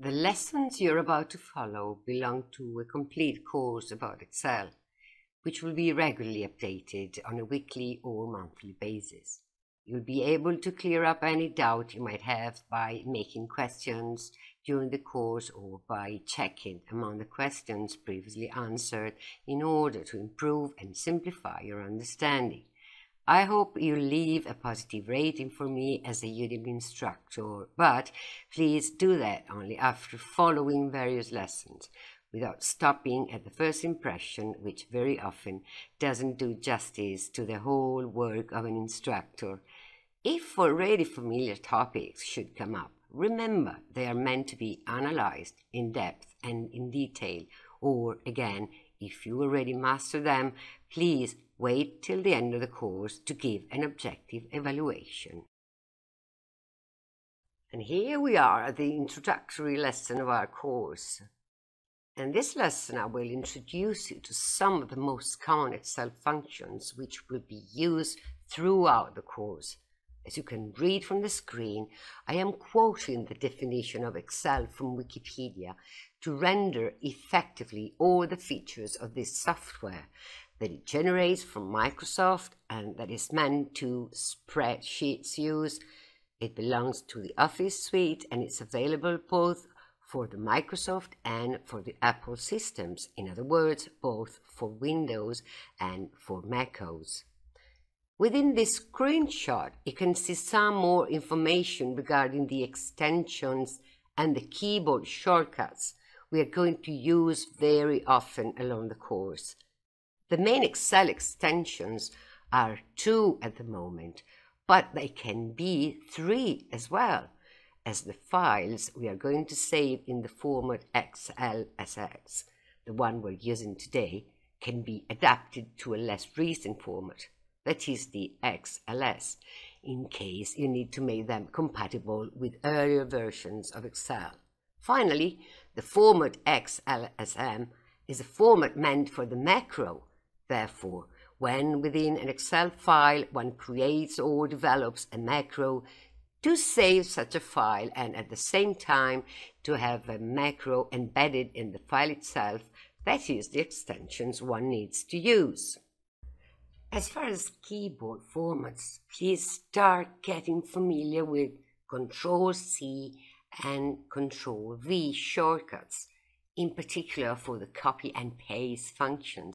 The lessons you're about to follow belong to a complete course about Excel, which will be regularly updated on a weekly or monthly basis. You'll be able to clear up any doubt you might have by making questions during the course or by checking among the questions previously answered in order to improve and simplify your understanding. I hope you leave a positive rating for me as a Udemy instructor, but please do that only after following various lessons, without stopping at the first impression, which very often doesn't do justice to the whole work of an instructor. If already familiar topics should come up, remember they are meant to be analyzed in depth and in detail, or again, if you already master them, please wait till the end of the course to give an objective evaluation. And here we are at the introductory lesson of our course. In this lesson, I will introduce you to some of the most common Excel functions which will be used throughout the course. As you can read from the screen, I am quoting the definition of Excel from Wikipedia to render effectively all the features of this software that it generates from Microsoft and that is meant to spreadsheets use. It belongs to the Office suite and it's available both for the Microsoft and for the Apple systems. In other words, both for Windows and for macOS. Within this screenshot, you can see some more information regarding the extensions and the keyboard shortcuts we are going to use very often along the course. The main Excel extensions are 2 at the moment, but they can be 3 as well, as the files we are going to save in the format XLSX, the one we're using today, can be adapted to a less recent format, that is the XLS, in case you need to make them compatible with earlier versions of Excel. Finally, the format XLSM is a format meant for the macro. Therefore, when within an Excel file one creates or develops a macro, to save such a file and at the same time to have a macro embedded in the file itself, that is the extensions one needs to use. As far as keyboard formats, please start getting familiar with Ctrl-C and Ctrl-V shortcuts, in particular for the copy and paste functions.